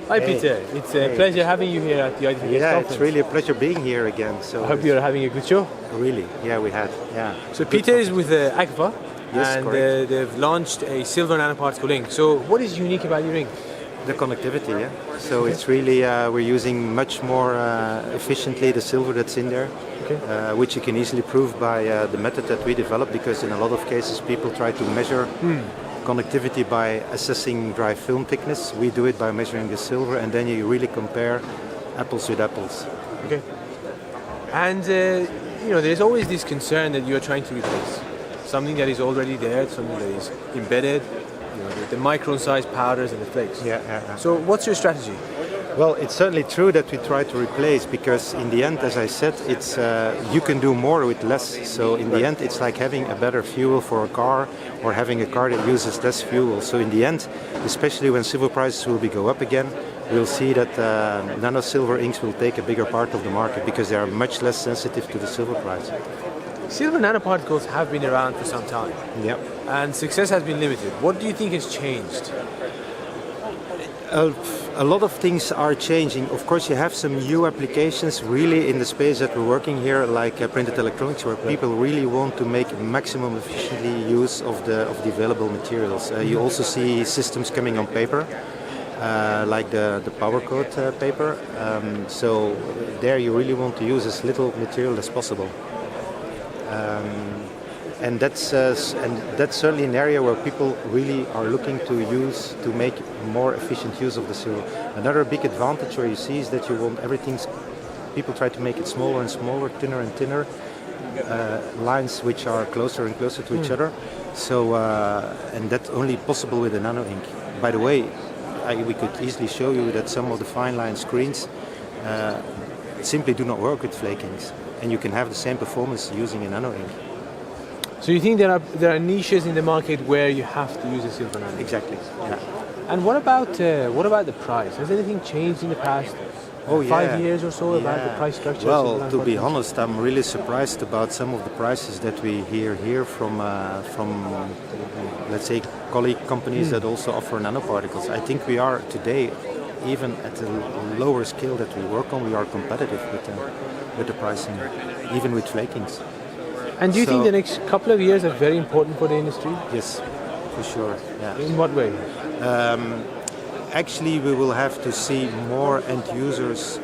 Hi Peter, it's a pleasure having you here at the IDTechEx conference. It's really a pleasure being here again. So I hope you're having a good show. Really, yeah, we had. Yeah. So Peter is with Agfa, Yes, and correct. they've launched a silver nanoparticle ink. So what is unique about your ink? The conductivity, yeah. So it's really, we're using much more efficiently the silver that's in there, which you can easily prove by the method that we developed, because in a lot of cases people try to measure conductivity by assessing dry film thickness. We do it by measuring the silver, and then you really compare apples with apples. Okay. And there's always this concern that you are trying to replace something that is already there, something that is embedded, the micron-sized powders and the flakes. Yeah. So what's your strategy? Well, it's certainly true that we try to replace, because in the end, as I said, it's you can do more with less. So in the end, it's like having a better fuel for a car, or having a car that uses less fuel. So in the end, especially when silver prices will go up again, we'll see that nanosilver inks will take a bigger part of the market, because they are much less sensitive to the silver price. Silver nanoparticles have been around for some time. Yep. And success has been limited. What do you think has changed? A lot of things are changing. Of course, you have some new applications really in the space that we're working here, like printed electronics, where people really want to make maximum efficiently use of the available materials. You also see systems coming on paper, like the power coat paper. So there you really want to use as little material as possible. And that's certainly an area where people really are looking to make more efficient use of the silver. Another big advantage where you see is that you want people try to make it smaller and smaller, thinner and thinner, lines which are closer and closer to each other. So, and that's only possible with a nano ink. By the way, we could easily show you that some of the fine line screens simply do not work with flake inks, and you can have the same performance using a nano ink. So you think there are niches in the market where you have to use a silver nano? Exactly. Yeah. And what about the price? Has anything changed in the past 5 years or so about the price structure? Well, to be honest, I'm really surprised about some of the prices that we hear here from let's say colleague companies that also offer nanoparticles. I think we are today, even at a lower scale that we work on, we are competitive with the pricing, even with flakings. And do you think the next couple of years are very important for the industry? Yes, for sure. Yeah. In what way? Actually, we will have to see more end users,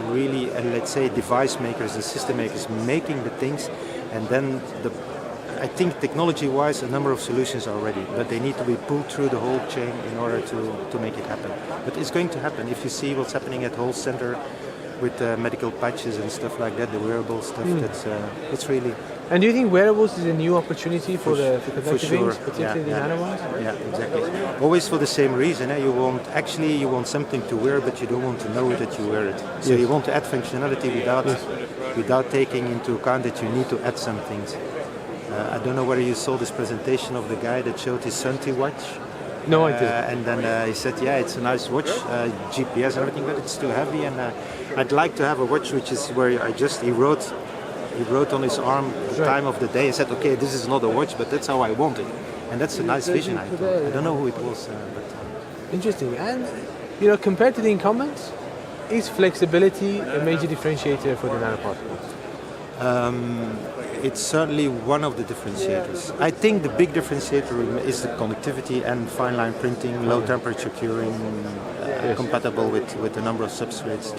really, and let's say device makers and system makers making the things, and then I think technology-wise a number of solutions are ready, but they need to be pulled through the whole chain in order to make it happen. But it's going to happen. If you see what's happening at Whole Center with medical patches and stuff like that, the wearable stuff, it's really... And do you think wearables is a new opportunity for the conductive inks, sure. particularly the nano ones? Yeah, exactly. Always for the same reason. You want something to wear, but you don't want to know that you wear it. So you want to add functionality without taking into account that you need to add some things. I don't know whether you saw this presentation of the guy that showed his Sunti watch. No, I did. And then he said, yeah, it's a nice watch, GPS and everything, but it's too heavy. And I'd like to have a watch which is where he wrote on his arm the time of the day and said, okay, this is not a watch, but that's how I want it. And that's a nice vision, I thought. I don't know who it was. Interesting. And, compared to the incumbents, is flexibility a major differentiator for the nanoparticles? It's certainly one of the differentiators. I think the big differentiator is the conductivity and fine line printing, low temperature curing, compatible with a number of substrates.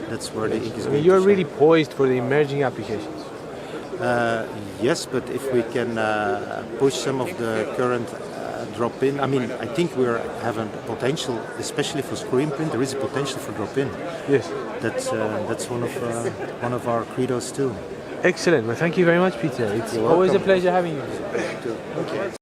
That's where the ink is going. You're really poised for the emerging applications. Yes, but if we can push some of the current drop-in, I think we have a potential, especially for screen print. There is a potential for drop-in. Yes, that's one of our credos too. Excellent. Well, thank you very much, Peter. It's always a pleasure having you. Okay.